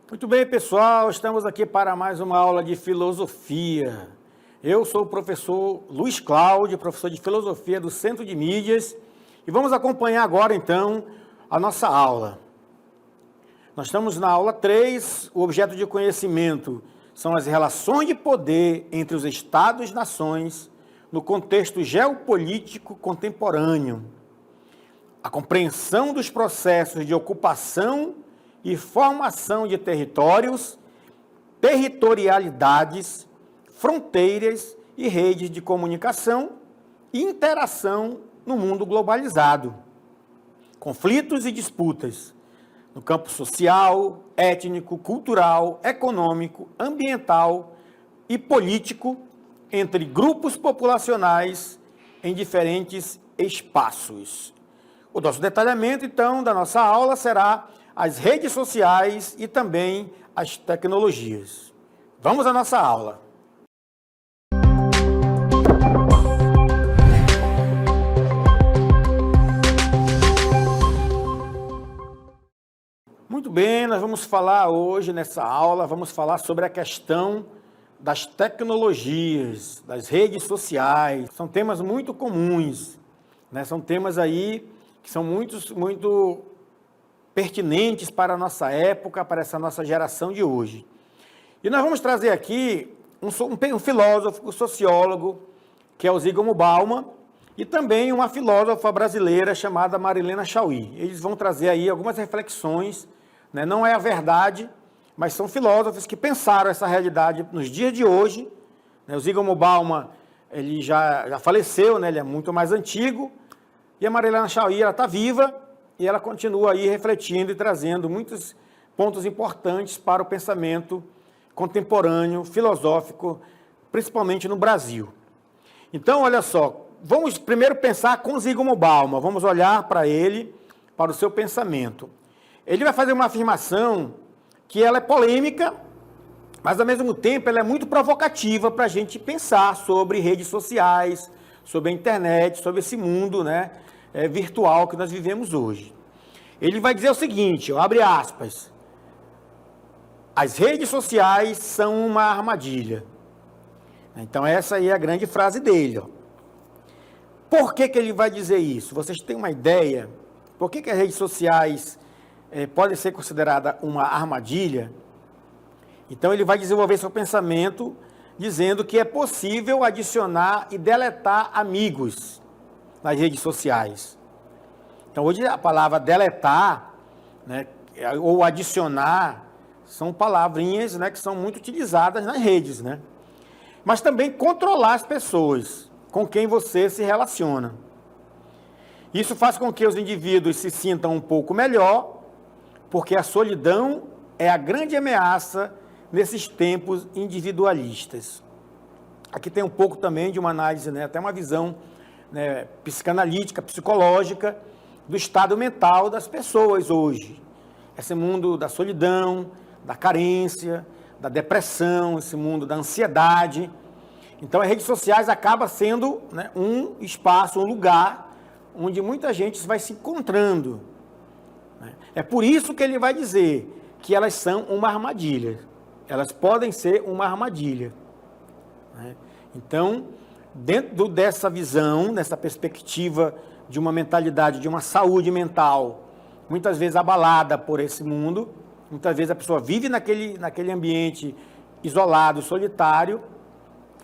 Muito bem, pessoal, estamos aqui para mais uma aula de filosofia. Eu sou o professor Luiz Cláudio, professor de filosofia do Centro de Mídias, e vamos acompanhar agora, então, a nossa aula. Nós estamos na aula 3, o objeto de conhecimento são as relações de poder entre os Estados-nações no contexto geopolítico contemporâneo, a compreensão dos processos de ocupação e formação de territórios, territorialidades, fronteiras e redes de comunicação e interação no mundo globalizado. Conflitos e disputas no campo social, étnico, cultural, econômico, ambiental e político entre grupos populacionais em diferentes espaços. O nosso detalhamento, então, da nossa aula será as redes sociais e também as tecnologias. Vamos à nossa aula. Muito bem, nós vamos falar hoje nessa aula, vamos falar sobre a questão das tecnologias, das redes sociais. São temas muito comuns, né? São temas aí que são muito pertinentes para a nossa época, para essa nossa geração de hoje. E nós vamos trazer aqui um filósofo, um sociólogo, que é o Zygmunt Bauman, e também uma filósofa brasileira chamada Marilena Chaui. Eles vão trazer aí algumas reflexões, né? Não é a verdade, mas são filósofos que pensaram essa realidade nos dias de hoje, né? O Zygmunt Bauman, ele já faleceu, né? Ele é muito mais antigo, e a Marilena Chaui, ela está viva, e ela continua aí refletindo e trazendo muitos pontos importantes para o pensamento contemporâneo, filosófico, principalmente no Brasil. Então, olha só, vamos primeiro pensar com Zygmunt Bauman, vamos olhar para ele, para o seu pensamento. Ele vai fazer uma afirmação que ela é polêmica, mas ao mesmo tempo ela é muito provocativa para a gente pensar sobre redes sociais, sobre a internet, sobre esse mundo, né, virtual que nós vivemos hoje. Ele vai dizer o seguinte, ó, abre aspas, as redes sociais são uma armadilha. Então essa aí é a grande frase dele. Ó. Por que ele vai dizer isso? Vocês têm uma ideia? Por que as redes sociais podem ser consideradas uma armadilha? Então ele vai desenvolver seu pensamento dizendo que é possível adicionar e deletar amigos nas redes sociais. Então hoje a palavra deletar, né, ou adicionar são palavrinhas, né, que são muito utilizadas nas redes, né? Mas também controlar as pessoas com quem você se relaciona. Isso faz com que os indivíduos se sintam um pouco melhor, porque a solidão é a grande ameaça nesses tempos individualistas. Aqui tem um pouco também de uma análise, né, até uma visão, né, psicanalítica, psicológica, do estado mental das pessoas hoje. Esse mundo da solidão, da carência, da depressão, esse mundo da ansiedade. Então, as redes sociais acabam sendo, né, um espaço, um lugar onde muita gente vai se encontrando. Né? É por isso que ele vai dizer que elas são uma armadilha. Elas podem ser uma armadilha. Né? Então, dentro dessa visão, dessa perspectiva de uma mentalidade, de uma saúde mental, muitas vezes abalada por esse mundo, muitas vezes a pessoa vive naquele ambiente isolado, solitário,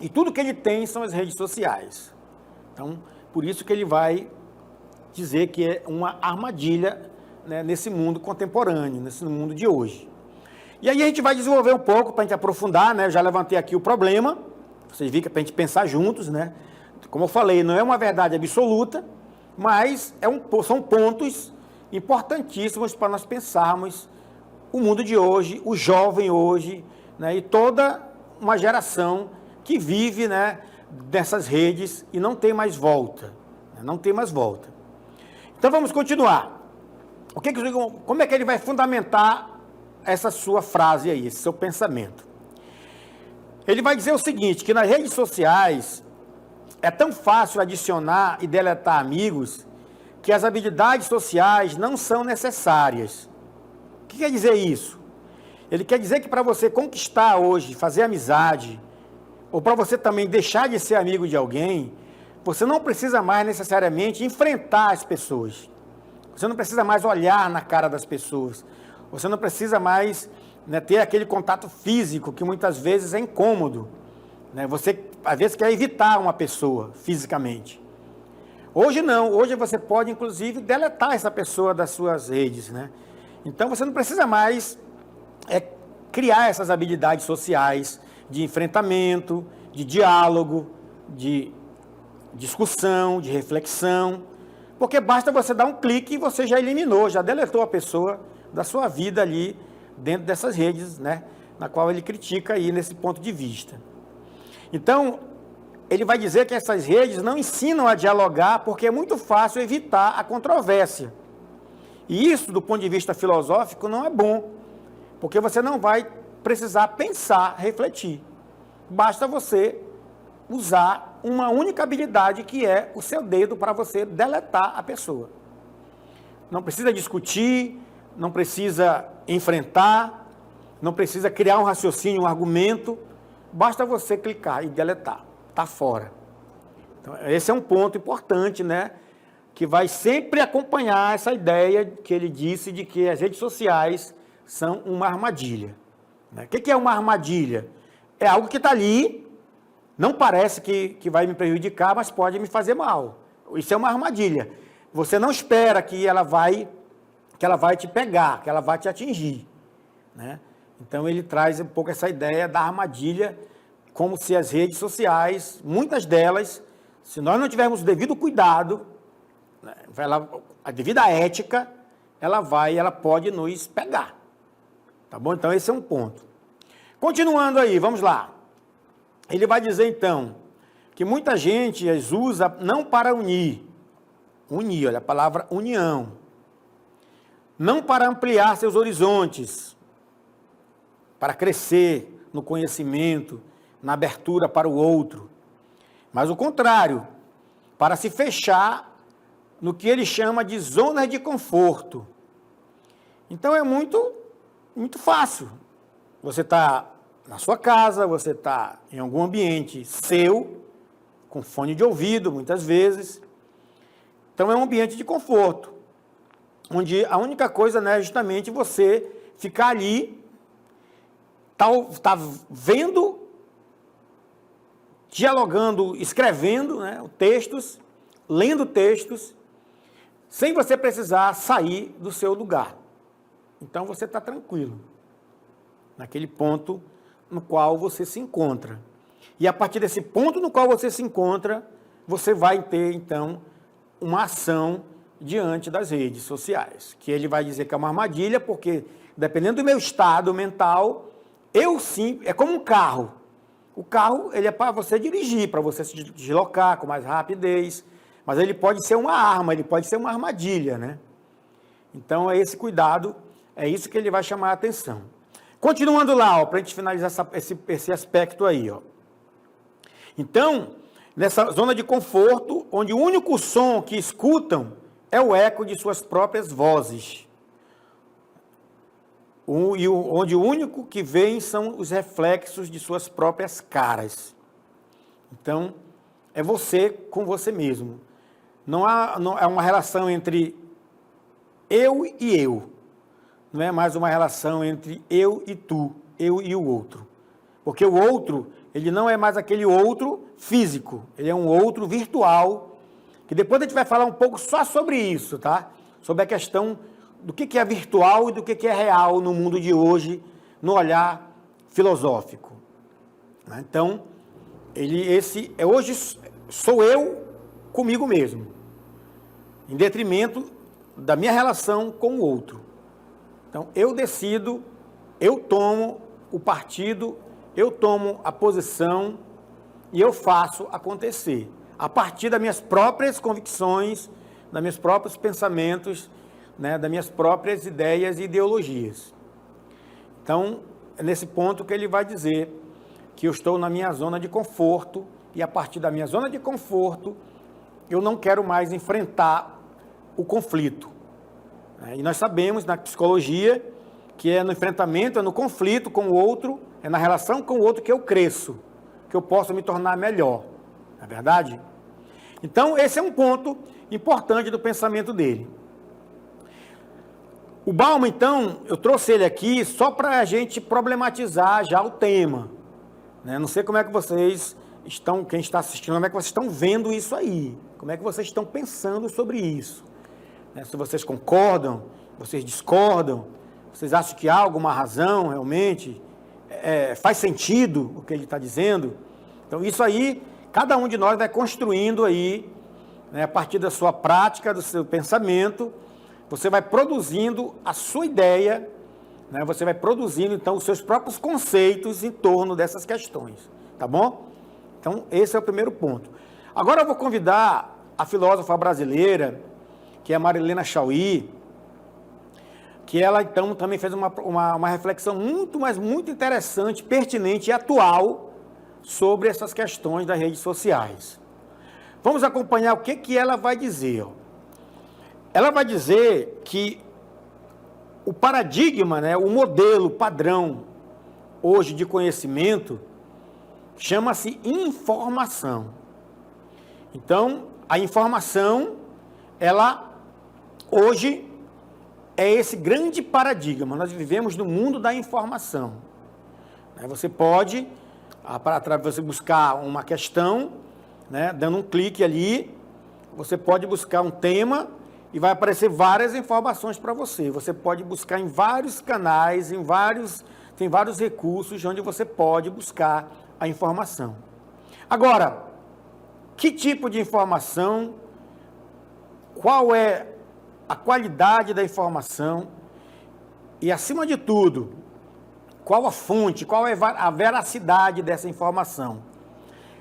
e tudo que ele tem são as redes sociais. Então, por isso que ele vai dizer que é uma armadilha, né, nesse mundo contemporâneo, nesse mundo de hoje. E aí a gente vai desenvolver um pouco para a gente aprofundar, né? Eu já levantei aqui o problema, vocês viram que é para a gente pensar juntos, né? Como eu falei, não é uma verdade absoluta, mas são pontos importantíssimos para nós pensarmos o mundo de hoje, o jovem hoje, né? E toda uma geração que vive, né, dessas redes e não tem mais volta. Né? Não tem mais volta. Então vamos continuar. Como é que ele vai fundamentar essa sua frase aí, esse seu pensamento? Ele vai dizer o seguinte, que nas redes sociais é tão fácil adicionar e deletar amigos que as habilidades sociais não são necessárias. O que quer dizer isso? Ele quer dizer que para você conquistar hoje, fazer amizade, ou para você também deixar de ser amigo de alguém, você não precisa mais necessariamente enfrentar as pessoas. Você não precisa mais olhar na cara das pessoas. Você não precisa mais, né, ter aquele contato físico que muitas vezes é incômodo. Né? Você, às vezes, quer evitar uma pessoa fisicamente. Hoje não. Hoje você pode, inclusive, deletar essa pessoa das suas redes. Né? Então, você não precisa mais criar essas habilidades sociais de enfrentamento, de diálogo, de discussão, de reflexão, porque basta você dar um clique e você já eliminou, já deletou a pessoa da sua vida ali dentro dessas redes, né, na qual ele critica aí nesse ponto de vista. Então, ele vai dizer que essas redes não ensinam a dialogar porque é muito fácil evitar a controvérsia. E isso, do ponto de vista filosófico, não é bom, porque você não vai precisar pensar, refletir. Basta você usar uma única habilidade, que é o seu dedo, para você deletar a pessoa. Não precisa discutir, não precisa enfrentar, não precisa criar um raciocínio, um argumento, basta você clicar e deletar, está fora. Então, esse é um ponto importante, né, que vai sempre acompanhar essa ideia que ele disse de que as redes sociais são uma armadilha. O que é uma armadilha? É algo que está ali, não parece que vai me prejudicar, mas pode me fazer mal. Isso é uma armadilha. Você não espera que ela vai te pegar, que ela vai te atingir. Né? Então ele traz um pouco essa ideia da armadilha, como se as redes sociais, muitas delas, se nós não tivermos o devido cuidado, né, a devida ética, ela pode nos pegar. Tá bom? Então esse é um ponto. Continuando aí, vamos lá. Ele vai dizer então que muita gente as usa não para unir, olha a palavra união, não para ampliar seus horizontes, para crescer no conhecimento, na abertura para o outro, mas o contrário, para se fechar no que ele chama de zonas de conforto. Então é muito fácil. Você está na sua casa, você está em algum ambiente seu, com fone de ouvido, muitas vezes. Então é um ambiente de conforto, onde a única coisa, né, é justamente você ficar ali, tá vendo, dialogando, escrevendo, né, textos, lendo textos, sem você precisar sair do seu lugar. Então você está tranquilo, naquele ponto no qual você se encontra. E a partir desse ponto no qual você se encontra, você vai ter, então, uma ação diante das redes sociais, que ele vai dizer que é uma armadilha, porque, dependendo do meu estado mental, é como um carro. O carro, ele é para você dirigir, para você se deslocar com mais rapidez, mas ele pode ser uma arma, ele pode ser uma armadilha, né? Então, é esse cuidado, é isso que ele vai chamar a atenção. Continuando lá, para a gente finalizar esse aspecto aí, ó. Então, nessa zona de conforto, onde o único som que escutam é o eco de suas próprias vozes. Onde o único que veem são os reflexos de suas próprias caras. Então, é você com você mesmo. Não é uma relação entre eu e eu. Não é mais uma relação entre eu e tu, eu e o outro. Porque o outro, ele não é mais aquele outro físico, ele é um outro virtual, que depois a gente vai falar um pouco só sobre isso, tá? Sobre a questão do que é virtual e do que é real no mundo de hoje, no olhar filosófico. Então, hoje sou eu comigo mesmo, em detrimento da minha relação com o outro. Então, eu decido, eu tomo o partido, eu tomo a posição e eu faço acontecer, a partir das minhas próprias convicções, dos meus próprios pensamentos, né, das minhas próprias ideias e ideologias. Então, é nesse ponto que ele vai dizer que eu estou na minha zona de conforto e a partir da minha zona de conforto, eu não quero mais enfrentar o conflito. E nós sabemos, na psicologia, que é no enfrentamento, é no conflito com o outro, é na relação com o outro que eu cresço, que eu posso me tornar melhor. Não é verdade? Então, esse é um ponto importante do pensamento dele. O Bauman, então, eu trouxe ele aqui só para a gente problematizar já o tema. Né? Não sei como é que vocês estão, quem está assistindo, como é que vocês estão vendo isso aí. Como é que vocês estão pensando sobre isso. Né? Se vocês concordam, vocês discordam, vocês acham que há alguma razão realmente, faz sentido o que ele está dizendo. Então, isso aí, cada um de nós vai construindo aí, né, a partir da sua prática, do seu pensamento, você vai produzindo a sua ideia, né? Você vai produzindo, então, os seus próprios conceitos em torno dessas questões, tá bom? Então, esse é o primeiro ponto. Agora eu vou convidar a filósofa brasileira, que é a Marilena Chaui, que ela, então, também fez uma reflexão muito, mas muito interessante, pertinente e atual sobre essas questões das redes sociais. Vamos acompanhar o que ela vai dizer. Ela vai dizer que o paradigma, né, o modelo padrão hoje de conhecimento chama-se informação. Então, a informação, ela hoje é esse grande paradigma. Nós vivemos no mundo da informação. Você pode, para você buscar uma questão, né, dando um clique ali, você pode buscar um tema e vai aparecer várias informações para você. Você pode buscar em vários canais, tem vários recursos onde você pode buscar a informação. Agora, que tipo de informação? Qual é a qualidade da informação? E, acima de tudo, qual a fonte, qual é a veracidade dessa informação?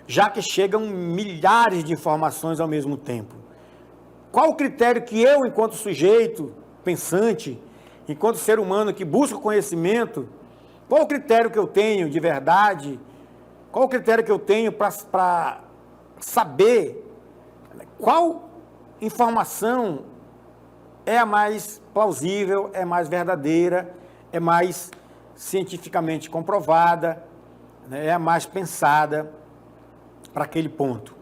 Já que chegam milhares de informações ao mesmo tempo. Qual o critério que eu, enquanto sujeito pensante, enquanto ser humano que busca conhecimento, qual o critério que eu tenho de verdade? Qual o critério que eu tenho para saber qual informação é a mais plausível, é mais verdadeira, é mais cientificamente comprovada, né, é a mais pensada para aquele ponto?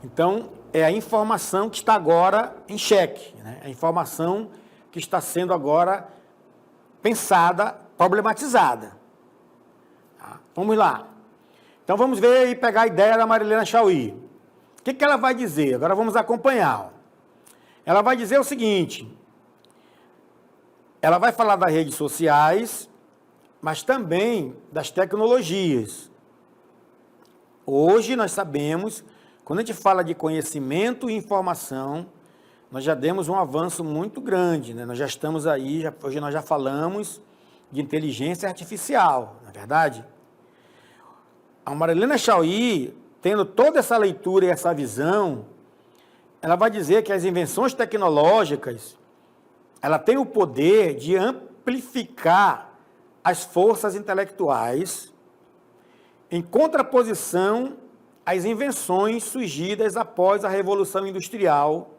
Então, é a informação que está agora em xeque, né? A informação que está sendo agora pensada, problematizada. Tá? Vamos lá. Então, vamos ver e pegar a ideia da Marilena Chaui. O que ela vai dizer? Agora vamos acompanhar. Ela vai dizer o seguinte, ela vai falar das redes sociais, mas também das tecnologias. Hoje nós sabemos, quando a gente fala de conhecimento e informação, nós já demos um avanço muito grande, né? Nós já estamos aí, hoje nós já falamos de inteligência artificial, não é verdade? A Marilena Chaui, tendo toda essa leitura e essa visão, ela vai dizer que as invenções tecnológicas, ela tem o poder de amplificar as forças intelectuais em contraposição às invenções surgidas após a Revolução Industrial,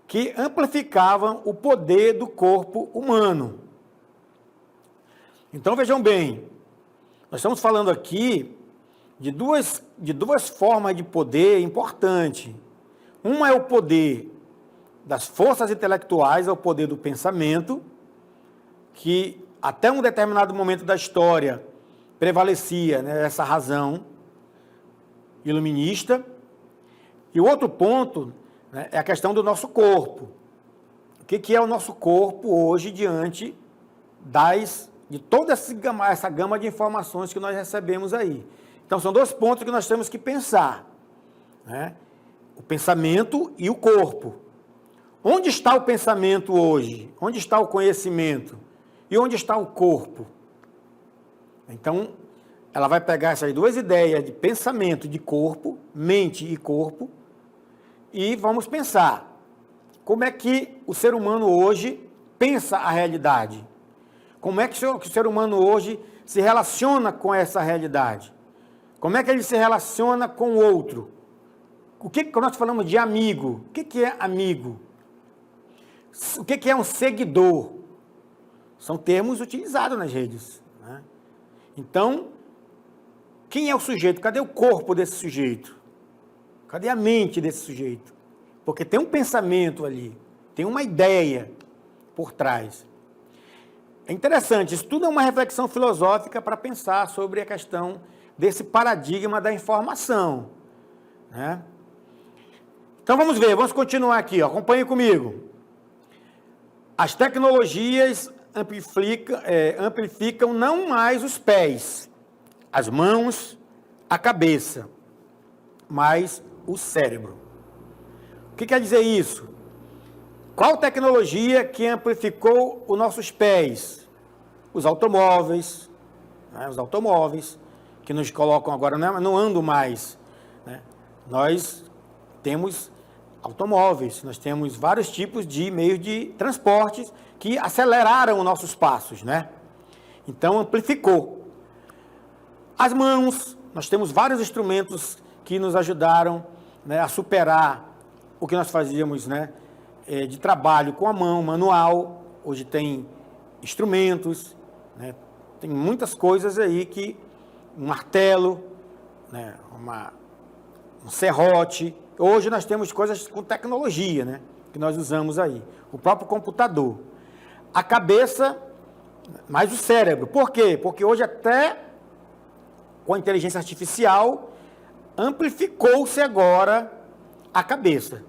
que amplificavam o poder do corpo humano. Então, vejam bem, nós estamos falando aqui de duas formas de poder importantes. Uma é o poder das forças intelectuais, é o poder do pensamento, que até um determinado momento da história prevalecia, né, essa razão iluminista. E o outro ponto, né, é a questão do nosso corpo. O que é o nosso corpo hoje diante de toda essa gama de informações que nós recebemos aí? Então, são dois pontos que nós temos que pensar, né? O pensamento e o corpo. Onde está o pensamento hoje? Onde está o conhecimento? E onde está o corpo? Então, ela vai pegar essas duas ideias de pensamento, de corpo, mente e corpo, e vamos pensar como é que o ser humano hoje pensa a realidade. Como é que o ser humano hoje se relaciona com essa realidade? Como é que ele se relaciona com o outro? O que nós falamos de amigo? O que é amigo? O que é um seguidor? São termos utilizados nas redes, né? Então, quem é o sujeito? Cadê o corpo desse sujeito? Cadê a mente desse sujeito? Porque tem um pensamento ali, tem uma ideia por trás. É interessante, isso tudo é uma reflexão filosófica para pensar sobre a questão desse paradigma da informação, né? Então vamos ver, vamos continuar aqui, ó. Acompanhe comigo. As tecnologias amplificam não mais os pés, as mãos, a cabeça, mas o cérebro. O que quer dizer isso? Qual tecnologia que amplificou os nossos pés? Os automóveis, né? Os automóveis que nos colocam agora, não ando mais, né? Nós temos automóveis, nós temos vários tipos de meios de transporte que aceleraram os nossos passos, né? Então, amplificou. As mãos, nós temos vários instrumentos que nos ajudaram, né, a superar o que nós fazíamos, né, de trabalho com a mão, manual. Hoje tem instrumentos, né, tem muitas coisas aí que, um martelo, né, um serrote. Hoje nós temos coisas com tecnologia, né, que nós usamos aí. O próprio computador. A cabeça, mais o cérebro. Por quê? Porque hoje até com a inteligência artificial amplificou-se agora a cabeça.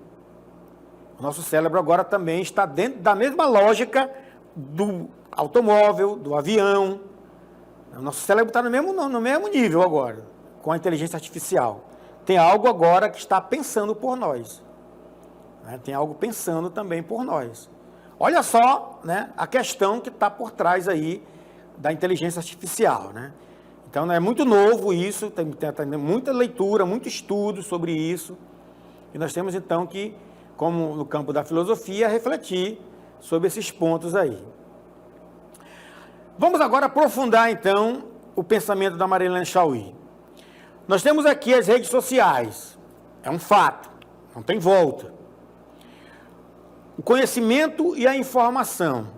O nosso cérebro agora também está dentro da mesma lógica do automóvel, do avião. O nosso cérebro está no mesmo nível agora, com a inteligência artificial. Tem algo agora que está pensando por nós, né? Tem algo pensando também por nós. Olha só, né, a questão que está por trás aí da inteligência artificial, né? Então, é muito novo isso, tem muita leitura, muito estudo sobre isso. E nós temos, então, que, como no campo da filosofia, refletir sobre esses pontos aí. Vamos agora aprofundar, então, o pensamento da Marilyn Chaui. Nós temos aqui as redes sociais. É um fato, não tem volta. O conhecimento e a informação.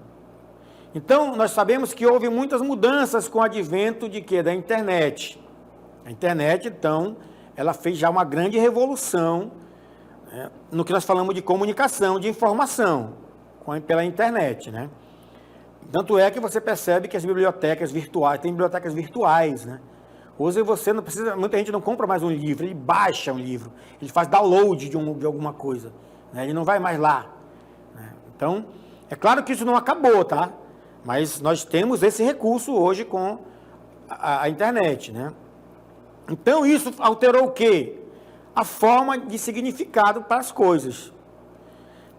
Então, nós sabemos que houve muitas mudanças com o advento de quê? Da internet. A internet, então, ela fez já uma grande revolução, né, no que nós falamos de comunicação, de informação, pela internet, né? Tanto é que você percebe que as bibliotecas virtuais, tem bibliotecas virtuais, né? Hoje você não precisa, muita gente não compra mais um livro, ele baixa um livro, ele faz download de alguma coisa, né? Ele não vai mais lá, né? Então, é claro que isso não acabou, tá? Mas nós temos esse recurso hoje com a internet, né? Então, isso alterou o quê? A forma de significado para as coisas.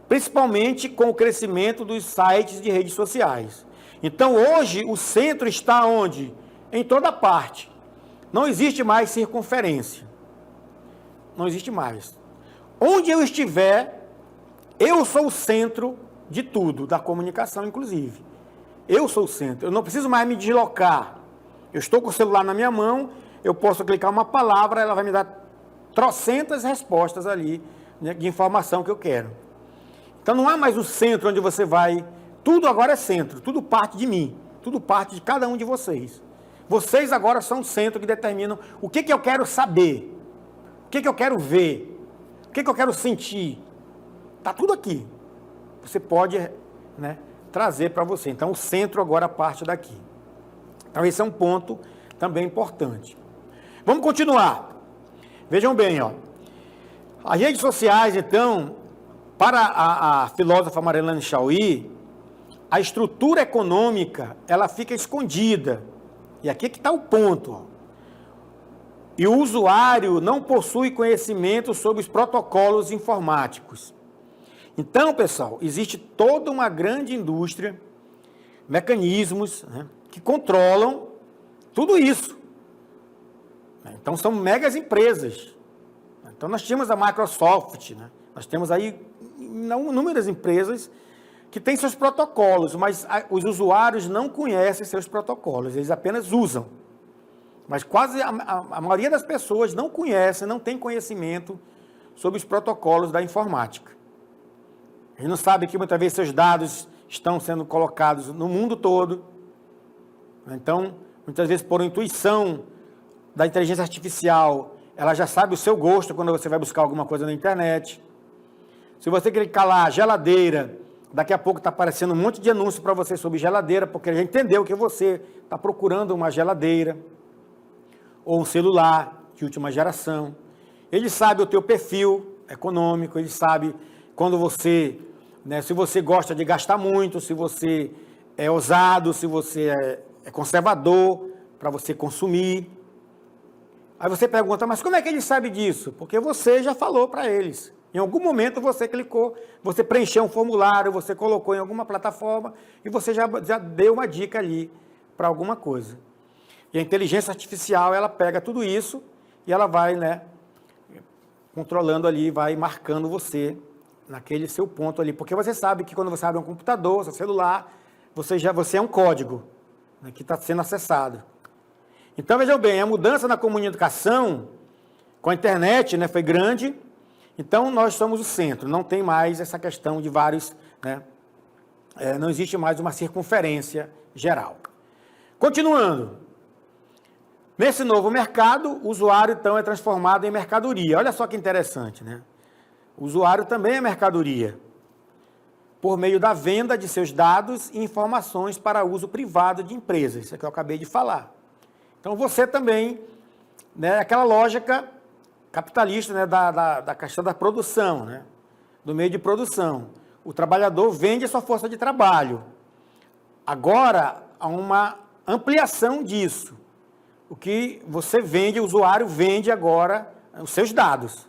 Principalmente com o crescimento dos sites de redes sociais. Então, hoje, o centro está onde? Em toda parte. Não existe mais circunferência. Não existe mais. Onde eu estiver, eu sou o centro de tudo, da comunicação, inclusive. Eu sou o centro. Eu não preciso mais me deslocar. Eu estou com o celular na minha mão, eu posso clicar uma palavra, ela vai me dar trocentas respostas ali, né, de informação que eu quero. Então não há mais o centro onde você vai. Tudo agora é centro, tudo parte de mim, tudo parte de cada um de vocês. Vocês agora são o centro que determinam o que eu quero saber, o que eu quero ver, o que eu quero sentir. Está tudo aqui. Você pode, né, trazer para você. Então o centro agora parte daqui. Então esse é um ponto também importante. Vamos continuar. Vejam bem, ó. As redes sociais, então, para a filósofa Marilyn Chaui, a estrutura econômica, ela fica escondida. E aqui é que está o ponto, ó. E o usuário não possui conhecimento sobre os protocolos informáticos. Então, pessoal, existe toda uma grande indústria, mecanismos, né, que controlam tudo isso. Então, são megas empresas. Então, nós tínhamos a Microsoft, né? Nós temos aí inúmeras empresas que têm seus protocolos, mas os usuários não conhecem seus protocolos, eles apenas usam. Mas quase a maioria das pessoas não conhece, não tem conhecimento sobre os protocolos da informática. A gente não sabe que muitas vezes seus dados estão sendo colocados no mundo todo. Então, muitas vezes por intuição da inteligência artificial, ela já sabe o seu gosto quando você vai buscar alguma coisa na internet. Se você clicar lá, geladeira, daqui a pouco está aparecendo um monte de anúncio para você sobre geladeira, porque ele já entendeu que você está procurando uma geladeira ou um celular de última geração. Ele sabe o teu perfil econômico, ele sabe quando você, né, se você gosta de gastar muito, se você é ousado, se você é conservador para você consumir. Aí você pergunta, mas como é que ele sabe disso? Porque você já falou para eles. Em algum momento você clicou, você preencheu um formulário, você colocou em alguma plataforma e você já deu uma dica ali para alguma coisa. E a inteligência artificial, ela pega tudo isso e ela vai, né, controlando ali, vai marcando você naquele seu ponto ali. Porque você sabe que quando você abre um computador, seu celular, você é um código, né, que está sendo acessado. Então, vejam bem, a mudança na comunicação com a internet, né, foi grande. Então, nós somos o centro, não tem mais essa questão de vários, né, não existe mais uma circunferência geral. Continuando, nesse novo mercado, o usuário, então, é transformado em mercadoria. Olha só que interessante, né? O usuário também é mercadoria, por meio da venda de seus dados e informações para uso privado de empresas, isso é que eu acabei de falar. Então, você também, né, aquela lógica capitalista, né, da questão da produção, né, do meio de produção. O trabalhador vende a sua força de trabalho. Agora, há uma ampliação disso. O que você vende, o usuário vende agora os seus dados,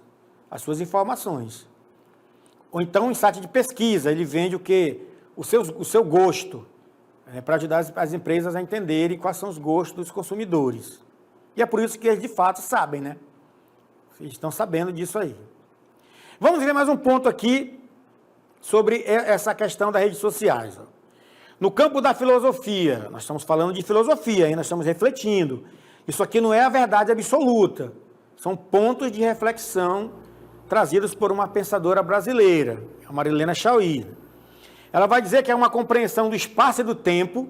as suas informações. Ou então, em site de pesquisa, ele vende o quê? O seu gosto, para ajudar as empresas a entenderem quais são os gostos dos consumidores. E é por isso que eles, de fato, sabem, né? Eles estão sabendo disso aí. Vamos ver mais um ponto aqui sobre essa questão das redes sociais. No campo da filosofia, nós estamos falando de filosofia, aí nós estamos refletindo. Isso aqui não é a verdade absoluta. São pontos de reflexão trazidos por uma pensadora brasileira, a Marilena Chauí. Ela vai dizer que é uma compreensão do espaço e do tempo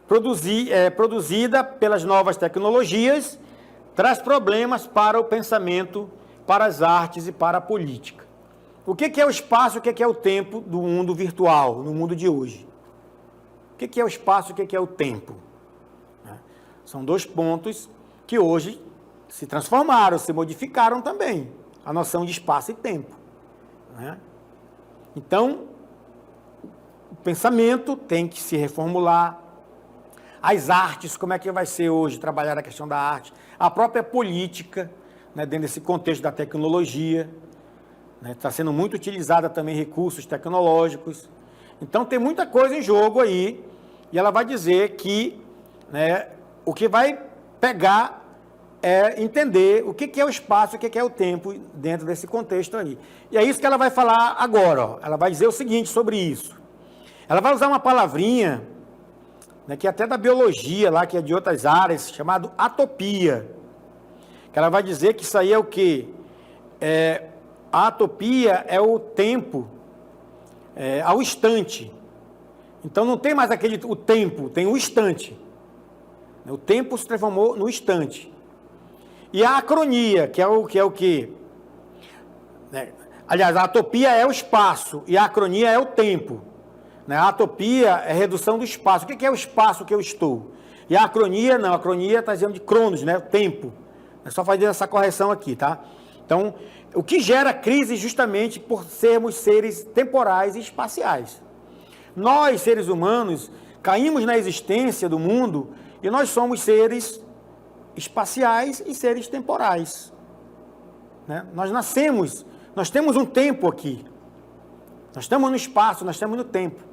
produzida pelas novas tecnologias, traz problemas para o pensamento, para as artes e para a política. O que é o espaço, o que é o tempo do mundo virtual, no mundo de hoje? O que é o espaço, o que é o tempo? São dois pontos que hoje se transformaram, se modificaram também, a noção de espaço e tempo. Então, o pensamento tem que se reformular. As artes, como é que vai ser hoje trabalhar a questão da arte? A própria política, né, dentro desse contexto da tecnologia, né, está sendo muito utilizada também recursos tecnológicos. Então, tem muita coisa em jogo aí, e ela vai dizer que, né, o que vai pegar é entender o que é o espaço, o que é o tempo dentro desse contexto aí. E é isso que ela vai falar agora. Ó. Ela vai dizer o seguinte sobre isso. Ela vai usar uma palavrinha, né, que é até da biologia, lá, que é de outras áreas, chamado atopia. Que ela vai dizer que isso aí é o quê? A atopia é o tempo ao instante. Então não tem mais o tempo, tem o instante. O tempo se transformou no instante. E a acronia, que é o quê? Aliás, a atopia é o espaço e a acronia é o tempo. A atopia é a redução do espaço. O que é o espaço que eu estou? E a acronia, não, a acronia está dizendo de cronos, né? O tempo. É só fazer essa correção aqui, tá? Então, o que gera crise justamente por sermos seres temporais e espaciais. Nós, seres humanos, caímos na existência do mundo e nós somos seres espaciais e seres temporais. Né? Nós nascemos, nós temos um tempo aqui. Nós estamos no espaço, nós estamos no tempo.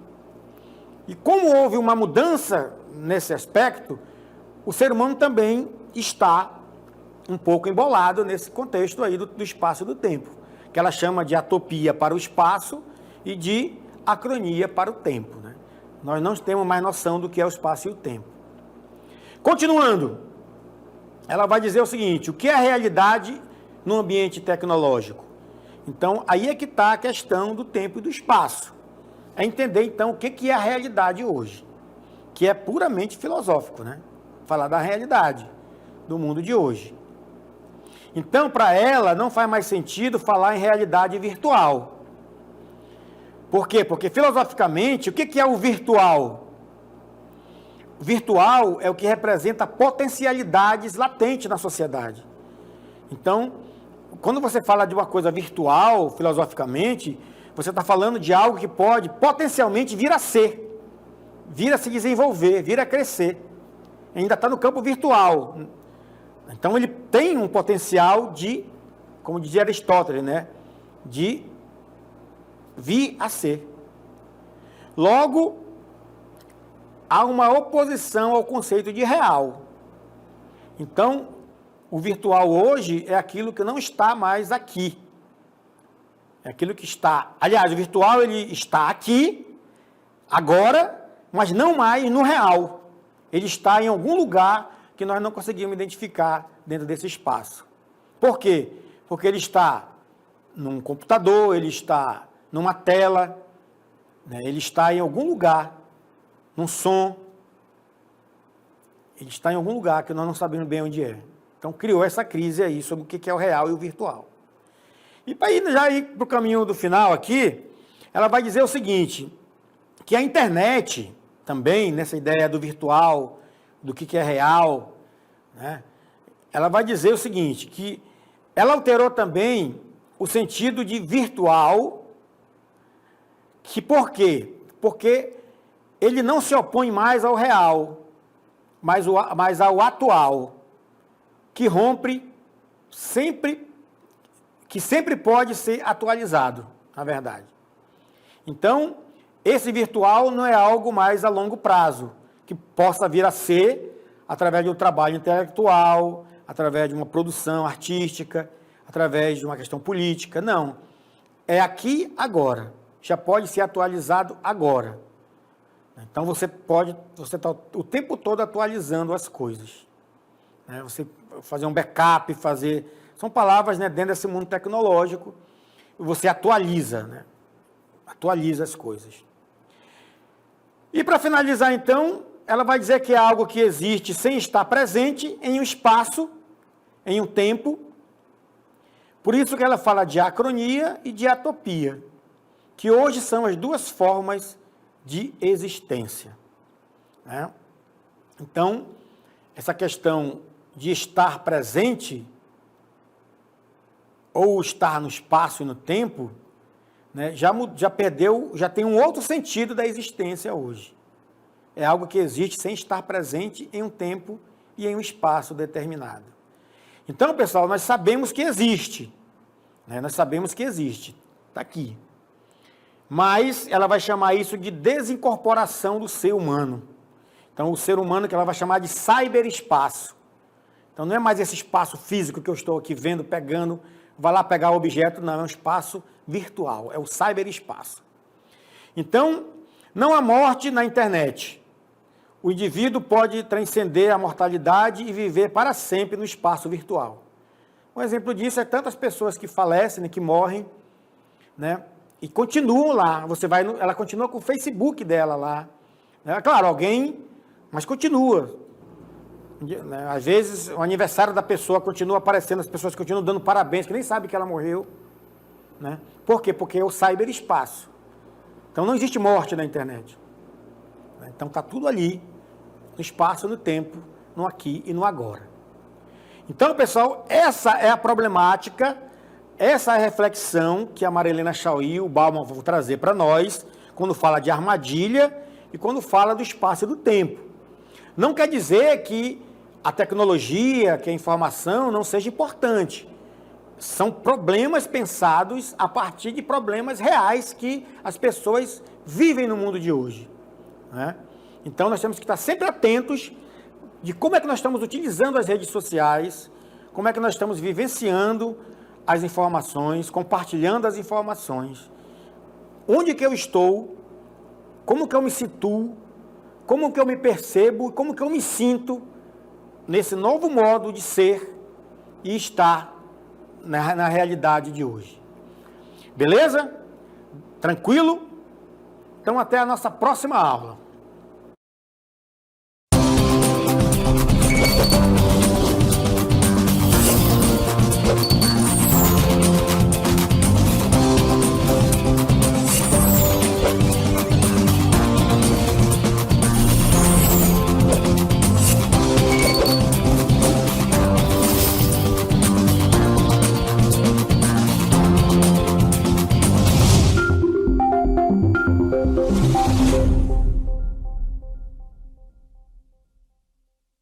E como houve uma mudança nesse aspecto, o ser humano também está um pouco embolado nesse contexto aí do espaço e do tempo, que ela chama de atopia para o espaço e de acronia para o tempo. Né? Nós não temos mais noção do que é o espaço e o tempo. Continuando, ela vai dizer o seguinte, o que é a realidade no ambiente tecnológico? Então, aí é que está a questão do tempo e do espaço. é entender então o que é a realidade hoje, que é puramente filosófico, né? Falar da realidade do mundo de hoje. Então, para ela, não faz mais sentido falar em realidade virtual. Por quê? Porque, filosoficamente, o que é o virtual? O virtual é o que representa potencialidades latentes na sociedade. Então, quando você fala de uma coisa virtual, filosoficamente, você está falando de algo que pode potencialmente vir a ser, vir a se desenvolver, vir a crescer. Ainda está no campo virtual. Então, ele tem um potencial de, como dizia Aristóteles, né? De vir a ser. Logo, há uma oposição ao conceito de real. Então, o virtual hoje é aquilo que não está mais aqui. É aquilo que está... Aliás, o virtual ele está aqui, agora, mas não mais no real. Ele está em algum lugar que nós não conseguimos identificar dentro desse espaço. Por quê? Porque ele está num computador, ele está numa tela, né? Ele está em algum lugar, num som. Ele está em algum lugar que nós não sabemos bem onde é. Então, criou essa crise aí sobre o que é o real e o virtual. E para ir para o caminho do final aqui, ela vai dizer o seguinte, que a internet, também, nessa ideia do virtual, do que é real, né? Ela vai dizer o seguinte, que ela alterou também o sentido de virtual, que por quê? Porque ele não se opõe mais ao real, mas ao atual, que rompe sempre, que sempre pode ser atualizado, na verdade. Então, esse virtual não é algo mais a longo prazo, que possa vir a ser através de um trabalho intelectual, através de uma produção artística, através de uma questão política. Não. É aqui, agora. Já pode ser atualizado agora. Então, você está o tempo todo atualizando as coisas. Né? Você fazer um backup, são palavras, né, dentro desse mundo tecnológico, você atualiza, né? Atualiza as coisas. E para finalizar, então, ela vai dizer que é algo que existe sem estar presente em um espaço, em um tempo. Por isso que ela fala de acronia e de atopia, que hoje são as duas formas de existência. Né? Então, essa questão de estar presente, ou estar no espaço e no tempo, né, já perdeu, já tem um outro sentido da existência hoje. É algo que existe sem estar presente em um tempo e em um espaço determinado. Então, pessoal, nós sabemos que existe. Né? Nós sabemos que existe. Está aqui. Mas ela vai chamar isso de desincorporação do ser humano. Então, o ser humano que ela vai chamar de cyberespaço. Então, não é mais esse espaço físico que eu estou aqui vendo, pegando, vai lá pegar o objeto, não, é um espaço virtual, é o cyberespaço. Então, não há morte na internet. O indivíduo pode transcender a mortalidade e viver para sempre no espaço virtual. Um exemplo disso é tantas pessoas que falecem, que morrem, né? E continuam lá. Ela continua com o Facebook dela lá. Né? Claro, mas continua. Né? Às vezes, o aniversário da pessoa continua aparecendo, as pessoas continuam dando parabéns, que nem sabem que ela morreu. Né? Por quê? Porque é o cyberespaço. Então, não existe morte na internet. Então, está tudo ali, no espaço, no tempo, no aqui e no agora. Então, pessoal, essa é a problemática, essa é a reflexão que a Marilena Chauí e o Bauman vão trazer para nós, quando fala de armadilha e quando fala do espaço e do tempo. Não quer dizer que a tecnologia, que a informação não seja importante. São problemas pensados a partir de problemas reais que as pessoas vivem no mundo de hoje. Né? Então, nós temos que estar sempre atentos de como é que nós estamos utilizando as redes sociais, como é que nós estamos vivenciando as informações, compartilhando as informações. Onde que eu estou, como que eu me situo, como que eu me percebo, como que eu me sinto nesse novo modo de ser e estar na realidade de hoje. Beleza? Tranquilo? Então, até a nossa próxima aula.